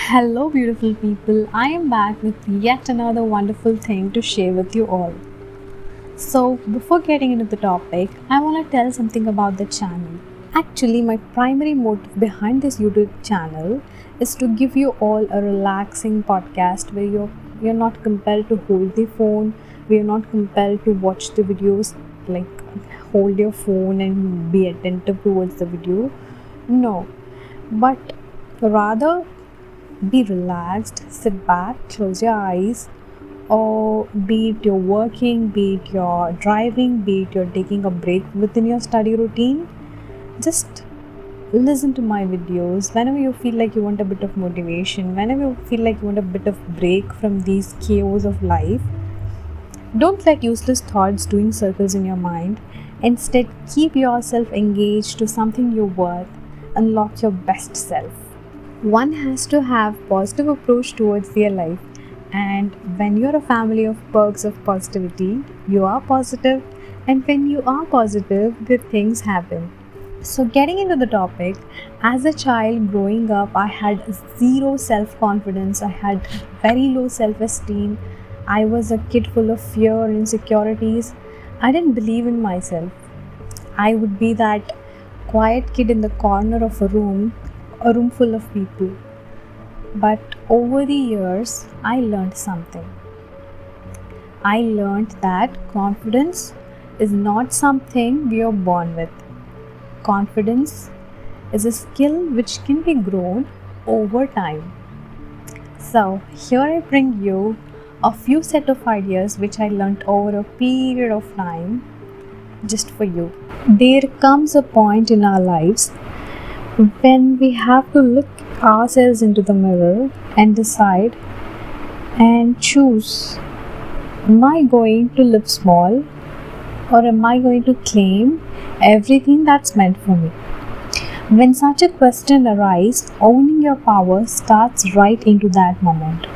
Hello, beautiful people. I am back with yet another wonderful thing to share with you all. So, before getting into the topic, I want to tell something about the channel. Actually, my primary motive behind this YouTube channel is to give you all a relaxing podcast where you're not compelled to hold the phone, where you're not compelled to watch the videos like hold your phone and be attentive towards the video. No, but rather be relaxed, sit back, close your eyes, or be it you're working, be it you're driving, be it you're taking a break within your study routine. Just listen to my videos whenever you feel like you want a bit of motivation, whenever you feel like you want a bit of break from these chaos of life. Don't let useless thoughts doing circles in your mind. Instead, keep yourself engaged to something you're worth. Unlock your best self. One has to have positive approach towards their life, and when you're a family of perks of positivity, you are positive, and when you are positive, good things happen. So, getting into the topic, as a child growing up, I had zero self confidence, I had very low self esteem. I was a kid full of fear and insecurities. I didn't believe in myself. I would be that quiet kid in the corner of a room full of people. But over the years, I learned something. I learned that confidence is not something we are born with. Confidence is a skill which can be grown over time. So, here I bring you a few set of ideas which I learned over a period of time just for you. There comes a point in our lives when we have to look ourselves into the mirror and decide and choose, am I going to live small or am I going to claim everything that's meant for me? When such a question arises, owning your power starts right into that moment.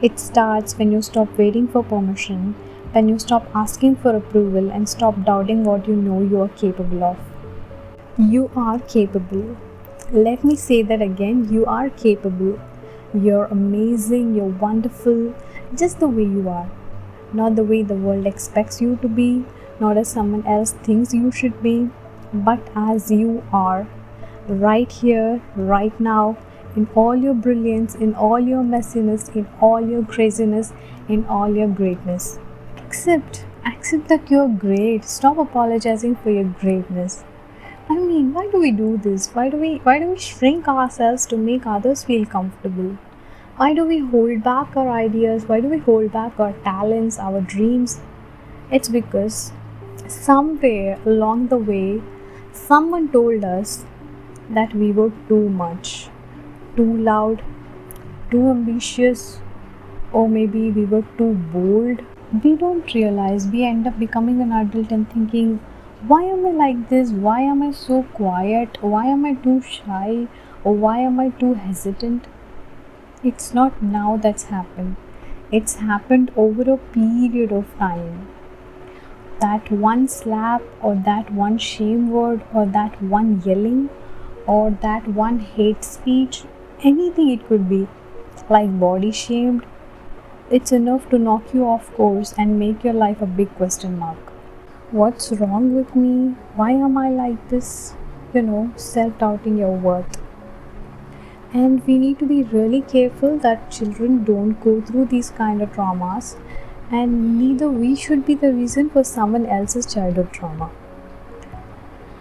It starts when you stop waiting for permission, when you stop asking for approval and stop doubting what you know you are capable of. You are capable. Let me say that again. You are capable. You're amazing. You're wonderful. Just the way you are. Not the way the world expects you to be, not as someone else thinks you should be, but as you are. Right here, right now, in all your brilliance, in all your messiness, in all your craziness, in all your greatness. Accept that you're great. Stop apologizing for your greatness. I mean, why do we do this? Why do we shrink ourselves to make others feel comfortable? Why do we hold back our ideas? Why do we hold back our talents, our dreams? It's because somewhere along the way, someone told us that we were too much, too loud, too ambitious, or maybe we were too bold. We don't realize we end up becoming an adult and thinking, why am I like this? Why am I so quiet? Why am I too shy? Or why am I too hesitant? It's not now that's happened. It's happened over a period of time. That one slap, or that one shame word, or that one yelling, or that one hate speech, anything it could be, like body shamed, it's enough to knock you off course and make your life a big question mark. What's wrong with me? Why am I like this? Self doubting your worth. And we need to be really careful that children don't go through these kind of traumas, and neither we should be the reason for someone else's childhood trauma.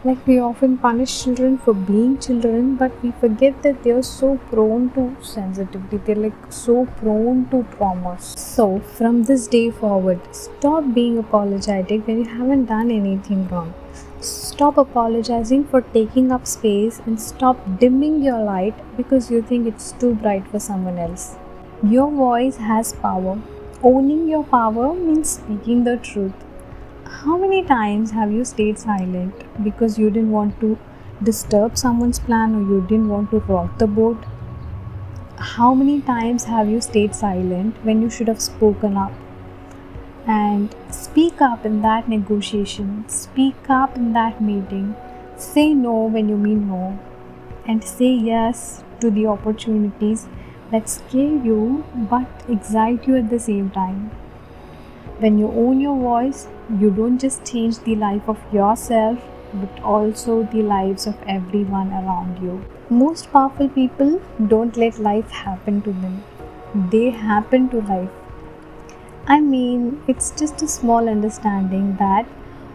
Like, we often punish children for being children, but we forget that they are so prone to sensitivity, they're like so prone to traumas. So, from this day forward, stop being apologetic when you haven't done anything wrong. Stop apologizing for taking up space and stop dimming your light because you think it's too bright for someone else. Your voice has power. Owning your power means speaking the truth. How many times have you stayed silent because you didn't want to disturb someone's plan or you didn't want to rock the boat? How many times have you stayed silent when you should have spoken up? And speak up in that negotiation, speak up in that meeting, say no when you mean no, and say yes to the opportunities that scare you but excite you at the same time. When you own your voice, you don't just change the life of yourself but also the lives of everyone around you. Most powerful people don't let life happen to them, they happen to life. I mean, it's just a small understanding that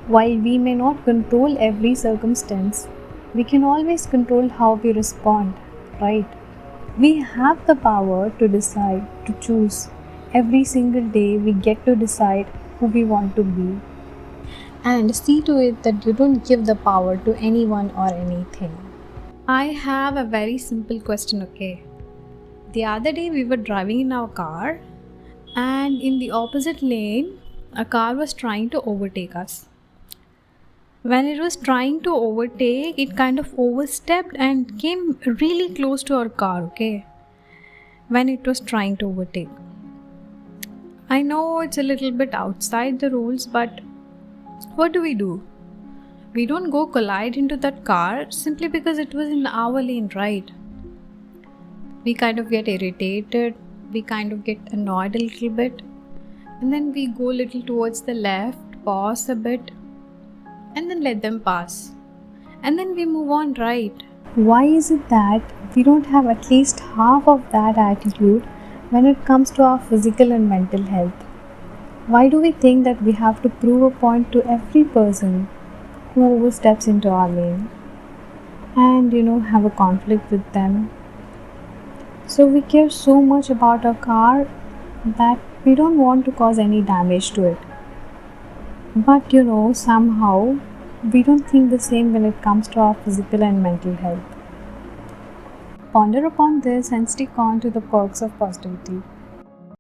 while we may not control every circumstance, we can always control how we respond, right? We have the power to decide, to choose. Every single day, we get to decide who we want to be. And see to it that you don't give the power to anyone or anything. I have a very simple question, okay? The other day, we were driving in our car, and in the opposite lane, a car was trying to overtake us. When it was trying to overtake, it kind of overstepped and came really close to our car, okay? When it was trying to overtake. I know it's a little bit outside the rules, but what do? We don't go collide into that car simply because it was in our lane, right? We kind of get irritated, we kind of get annoyed a little bit, and then we go a little towards the left, pause a bit, and then let them pass. And then we move on, right? Why is it that we don't have at least half of that attitude when it comes to our physical and mental health? Why do we think that we have to prove a point to every person who oversteps into our lane and have a conflict with them? So we care so much about our car that we don't want to cause any damage to it. But somehow we don't think the same when it comes to our physical and mental health. Ponder upon this and stick on to the perks of positivity.